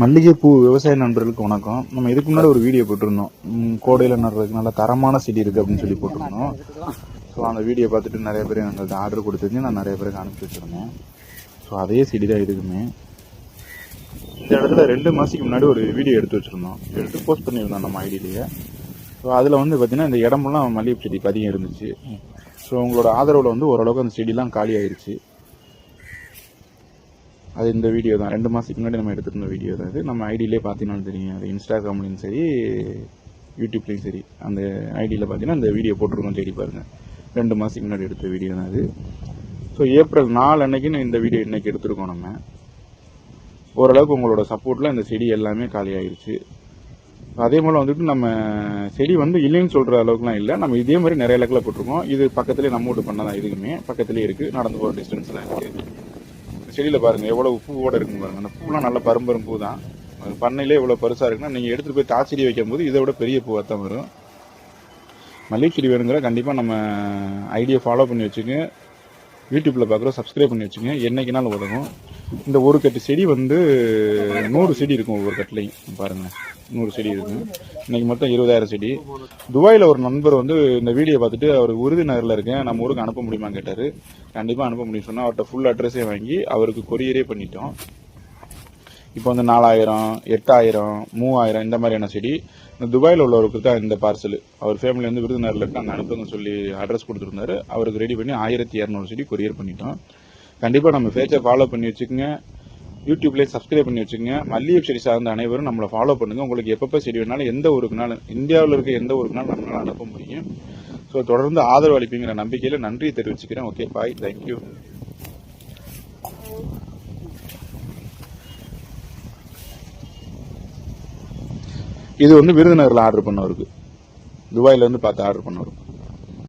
மல்லிகைப்பூ விவசாய நண்பர்களுக்கு வணக்கம். நம்ம இதுக்கு முன்னாடி ஒரு வீடியோ போட்டிருந்தோம். கோடையில் நடுறதுக்கு நல்ல தரமான செடி இருக்குது அப்படின்னு சொல்லி போட்டிருந்தோம். ஸோ அந்த வீடியோ பார்த்துட்டு நிறைய பேர் எங்களுக்கு ஆர்டர் கொடுத்துருந்து நான் நிறைய பேருக்கு அனுப்பி வச்சுருந்தேன். ஸோ அதே செடி தான் இதுக்குமே. இந்த இடத்துல 2 மாதத்துக்கு முன்னாடி ஒரு வீடியோ எடுத்து வச்சுருந்தோம், எடுத்து போஸ்ட் பண்ணியிருந்தோம் நம்ம ஐடியிலேயே. ஸோ அதில் வந்து பார்த்திங்கன்னா இந்த இடமெல்லாம் மல்லிகை செடி அதிகம் இருந்துச்சு. ஸோ உங்களோட ஆதரவில் வந்து ஓரளவுக்கு அந்த செடிலாம் காலி ஆயிடுச்சு. அது இந்த வீடியோ தான், 2 மாதத்துக்கு முன்னாடி நம்ம எடுத்துருந்த வீடியோ தான். அது நம்ம ஐடியிலே பார்த்தீங்கன்னாலும் தெரியும். அது இன்ஸ்டாகிராம்லையும் சரி, யூடியூப்லேயும் சரி, அந்த ஐடியில் பார்த்தீங்கன்னா இந்த வீடியோ போட்டிருக்கோம், தேடி பாருங்கள். 2 மாதத்துக்கு முன்னாடி எடுத்த வீடியோ தான் அது. ஸோ ஏப்ரல் 4 அன்னைக்குன்னு இந்த வீடியோ இன்றைக்கி எடுத்துருக்கோம் நம்ம. ஓரளவுக்கு உங்களோட சப்போர்ட்டில் இந்த செடி எல்லாமே காலி ஆயிடுச்சு. அதே போல் வந்துட்டு நம்ம செடி வந்து இல்லைன்னு சொல்கிற அளவுக்குலாம் இல்லை. நம்ம இதே மாதிரி நிறைய இலக்கில் போட்டிருக்கோம். இது பக்கத்துலேயே நம்ம வீட்டு பண்ணதான், இதுக்குமே பக்கத்துலேயே இருக்குது, நடந்து போகிற டிஸ்டன்ஸில் இருக்குது. செடியில் பாருங்கள் எவ்வளோ பூவோடு இருக்குன்னு பாருங்கள். அந்த பூலாம் நல்ல பரும்பரும் பூ தான். பண்ணையிலே இவ்வளோ பெருசாக இருக்குன்னா நீங்கள் எடுத்துகிட்டு போய் தாச்செடி வைக்கும்போது இதை விட பெரிய பூவாக தான் வரும். மல்லிகை செடி வேணுங்கிற கண்டிப்பாக நம்ம ஐடியை ஃபாலோ பண்ணி வச்சுங்க. யூடியூப்பில் பார்க்குறோம், சப்ஸ்கிரைப் பண்ணி வச்சுங்க. என்றைக்குனாலும் உதவும். இந்த ஒரு கட்டு செடி வந்து 100 செடி இருக்கும் ஒவ்வொரு கட்டுலையும். பாருங்கள் 100 செடி இருக்கும். இன்றைக்கி மொத்தம் 20,000 செடி. துபாயில் ஒரு நண்பர் வந்து இந்த வீடியோ பார்த்துட்டு அவர் விருதுநகரில் இருக்கேன், நம்ம ஊருக்கு அனுப்ப முடியுமான்னு கேட்டார். கண்டிப்பாக அனுப்ப முடியும் சொன்னால் அவர்கிட்ட ஃபுல் அட்ரஸே வாங்கி அவருக்கு கொரியரே பண்ணிட்டோம். இப்போ வந்து 4000, 8000, 3000 இந்த மாதிரியான செடி இந்த துபாயில் உள்ளவருக்கு தான் இந்த பார்சல். அவர் ஃபேமிலி வந்து விருதுநகரில் இருக்கு, அங்கே அனுப்புங்க சொல்லி அட்ரஸ் கொடுத்துருந்தாரு. அவருக்கு ரெடி பண்ணி 1200 செடி கொரியர் பண்ணிட்டோம். கண்டிப்பாக நம்ம பேஜை ஃபாலோ பண்ணி வச்சுக்கோங்க. யூடியூப்லேயே சப்ஸ்கிரைப் பண்ணி வச்சுக்கோங்க. மல்லிகை செடி சார்ந்த அனைவரும் நம்மளை ஃபாலோ பண்ணுங்கள். உங்களுக்கு எப்பப்போ செடி வேணாலும் எந்த ஊருக்குனாலும், இந்தியாவில் இருக்க எந்த ஊருக்குனாலும் நம்மளால் அனுப்ப முடியும். ஸோ தொடர்ந்து ஆதரவு அளிப்பீங்கிற நம்பிக்கையில் நன்றி தெரிவிச்சுக்கிறேன். ஓகே, பாய், தேங்க்யூ. இது வந்து விருதுநகரில் ஆர்டர் பண்ணவருக்கு, துபாயிலேருந்து பார்த்து ஆர்டர் பண்ணவருக்கு.